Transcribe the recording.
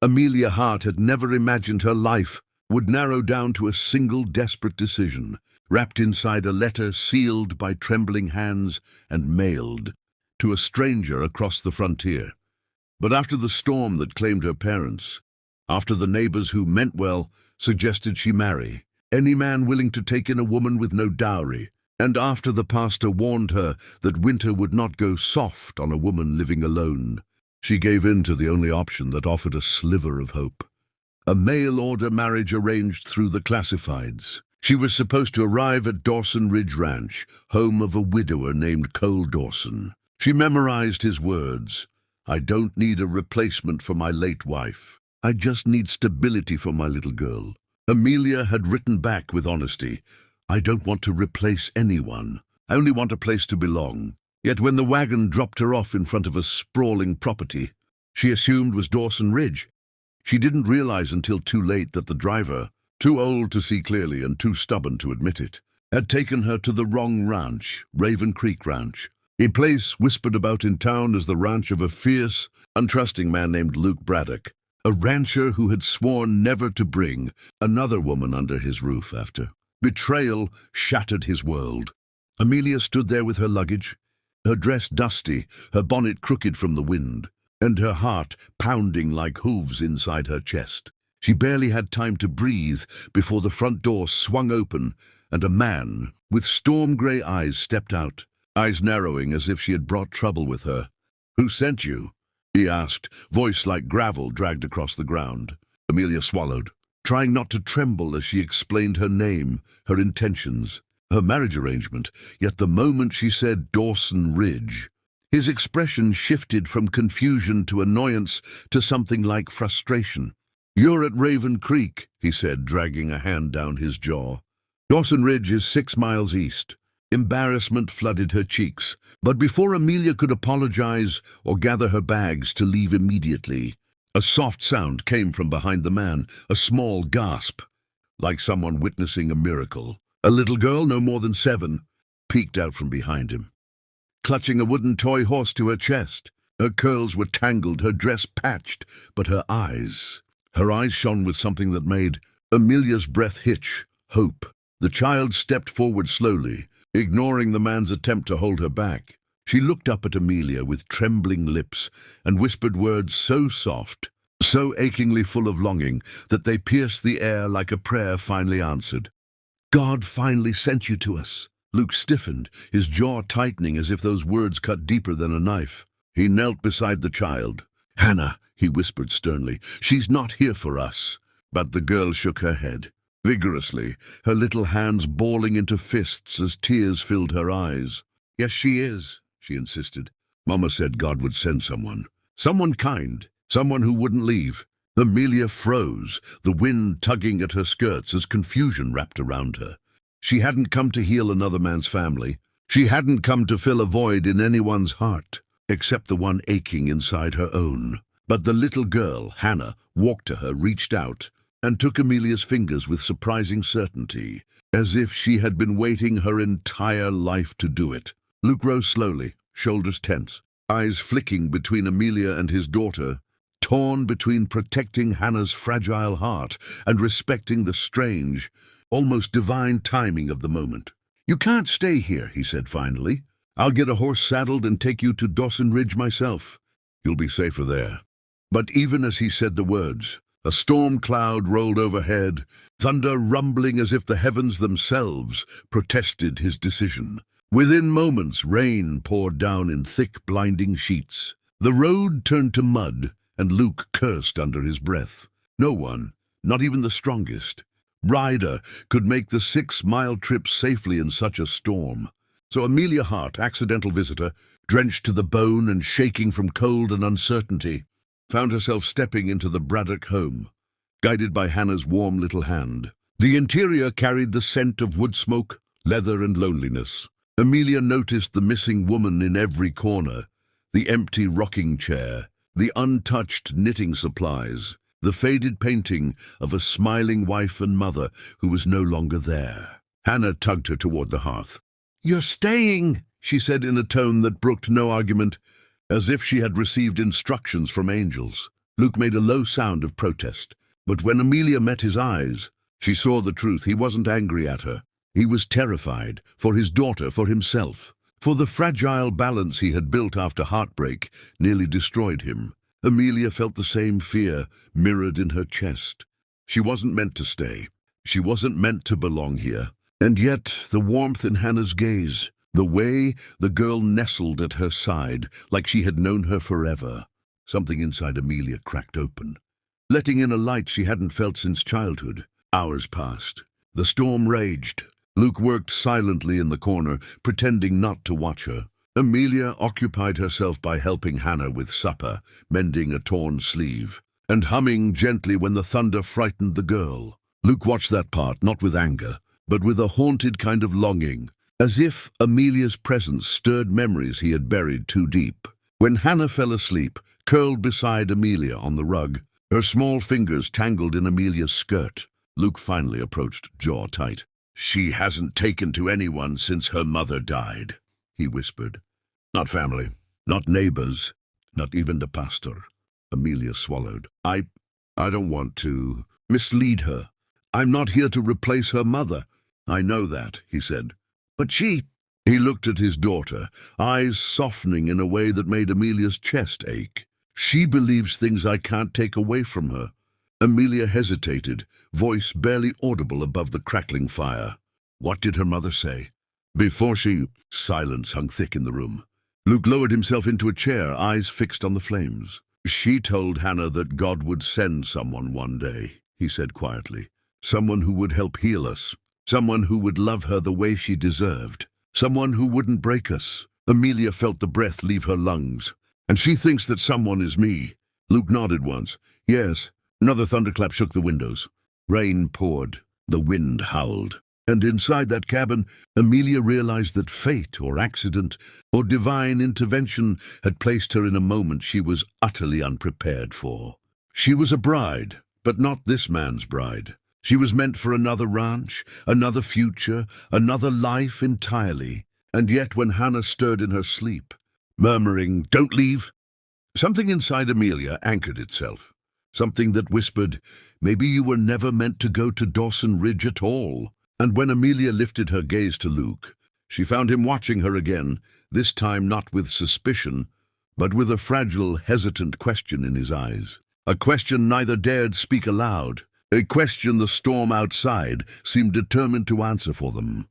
Amelia Hart had never imagined her life would narrow down to a single desperate decision, wrapped inside a letter sealed by trembling hands and mailed to a stranger across the frontier. But after the storm that claimed her parents, after the neighbors who meant well suggested she marry any man willing to take in a woman with no dowry, and after the pastor warned her that winter would not go soft on a woman living alone, she gave in to the only option that offered a sliver of hope. A mail-order marriage arranged through the classifieds. She was supposed to arrive at Dawson Ridge Ranch, home of a widower named Cole Dawson. She memorized his words: "I don't need a replacement for my late wife. I just need stability for my little girl." Amelia had written back with honesty: "I don't want to replace anyone. I only want a place to belong." Yet when the wagon dropped her off in front of a sprawling property she assumed was Dawson Ridge, she didn't realize until too late that the driver, too old to see clearly and too stubborn to admit it, had taken her to the wrong ranch, Raven Creek Ranch, a place whispered about in town as the ranch of a fierce, untrusting man named Luke Braddock, a rancher who had sworn never to bring another woman under his roof after betrayal shattered his world. Amelia stood there with her luggage, her dress dusty, her bonnet crooked from the wind, and her heart pounding like hooves inside her chest. She barely had time to breathe before the front door swung open and a man with storm-gray eyes stepped out, eyes narrowing as if she had brought trouble with her. "Who sent you?" he asked, voice like gravel dragged across the ground. Amelia swallowed, trying not to tremble as she explained her name, her intentions, her marriage arrangement. Yet the moment she said Dawson Ridge, his expression shifted from confusion to annoyance to something like frustration. "You're at Raven Creek," he said, dragging a hand down his jaw. "Dawson Ridge is 6 miles east." Embarrassment flooded her cheeks, but before Amelia could apologize or gather her bags to leave immediately, a soft sound came from behind the man, a small gasp, like someone witnessing a miracle. A little girl, no more than 7, peeked out from behind him, clutching a wooden toy horse to her chest. Her curls were tangled, her dress patched, but her eyes shone with something that made Amelia's breath hitch: hope. The child stepped forward slowly, ignoring the man's attempt to hold her back. She looked up at Amelia with trembling lips and whispered words so soft, so achingly full of longing, that they pierced the air like a prayer finally answered. "God finally sent you to us." Luke stiffened, his jaw tightening as if those words cut deeper than a knife. He knelt beside the child. "Hannah," he whispered sternly, "she's not here for us." But the girl shook her head vigorously, her little hands balling into fists as tears filled her eyes. "Yes, she is," she insisted. "Mama said God would send someone. Someone kind, someone who wouldn't leave." Amelia froze, the wind tugging at her skirts as confusion wrapped around her. She hadn't come to heal another man's family. She hadn't come to fill a void in anyone's heart, except the one aching inside her own. But the little girl, Hannah, walked to her, reached out, and took Amelia's fingers with surprising certainty, as if she had been waiting her entire life to do it. Luke rose slowly, shoulders tense, eyes flicking between Amelia and his daughter, torn between protecting Hannah's fragile heart and respecting the strange, almost divine timing of the moment. "You can't stay here," he said finally. "I'll get a horse saddled and take you to Dawson Ridge myself. You'll be safer there." But even as he said the words, a storm cloud rolled overhead, thunder rumbling as if the heavens themselves protested his decision. Within moments, rain poured down in thick, blinding sheets. The road turned to mud, and Luke cursed under his breath. No one, not even the strongest rider, could make the 6-mile trip safely in such a storm. So Amelia Hart, accidental visitor, drenched to the bone and shaking from cold and uncertainty, found herself stepping into the Braddock home, guided by Hannah's warm little hand. The interior carried the scent of wood smoke, leather, and loneliness. Amelia noticed the missing woman in every corner, the empty rocking chair, the untouched knitting supplies, the faded painting of a smiling wife and mother who was no longer there. Hannah tugged her toward the hearth. "You're staying," she said in a tone that brooked no argument, as if she had received instructions from angels. Luke made a low sound of protest, but when Amelia met his eyes, she saw the truth. He wasn't angry at her. He was terrified, for his daughter, for himself. For the fragile balance he had built after heartbreak nearly destroyed him. Amelia felt the same fear mirrored in her chest. She wasn't meant to stay. She wasn't meant to belong here. And yet, the warmth in Hannah's gaze, the way the girl nestled at her side like she had known her forever, something inside Amelia cracked open, letting in a light she hadn't felt since childhood. Hours passed. The storm raged. Luke worked silently in the corner, pretending not to watch her. Amelia occupied herself by helping Hannah with supper, mending a torn sleeve, and humming gently when the thunder frightened the girl. Luke watched that part, not with anger, but with a haunted kind of longing, as if Amelia's presence stirred memories he had buried too deep. When Hannah fell asleep, curled beside Amelia on the rug, her small fingers tangled in Amelia's skirt, Luke finally approached, jaw tight. "She hasn't taken to anyone since her mother died," he whispered. "Not family, not neighbors, not even the pastor." Amelia swallowed. I don't want to mislead her. I'm not here to replace her mother." "I know that," he said. "But she—" He looked at his daughter, eyes softening in a way that made Amelia's chest ache. "She believes things I can't take away from her." Amelia hesitated, voice barely audible above the crackling fire. "What did her mother say?" "Before she—" Silence hung thick in the room. Luke lowered himself into a chair, eyes fixed on the flames. "She told Hannah that God would send someone one day," he said quietly. "Someone who would help heal us. Someone who would love her the way she deserved. Someone who wouldn't break us." Amelia felt the breath leave her lungs. "And she thinks that someone is me." Luke nodded once. "Yes." Another thunderclap shook the windows. Rain poured. The wind howled. And inside that cabin, Amelia realized that fate or accident or divine intervention had placed her in a moment she was utterly unprepared for. She was a bride, but not this man's bride. She was meant for another ranch, another future, another life entirely. And yet when Hannah stirred in her sleep, murmuring, "Don't leave," something inside Amelia anchored itself. Something that whispered, "Maybe you were never meant to go to Dawson Ridge at all." And when Amelia lifted her gaze to Luke, she found him watching her again, this time not with suspicion, but with a fragile, hesitant question in his eyes. A question neither dared speak aloud, a question the storm outside seemed determined to answer for them.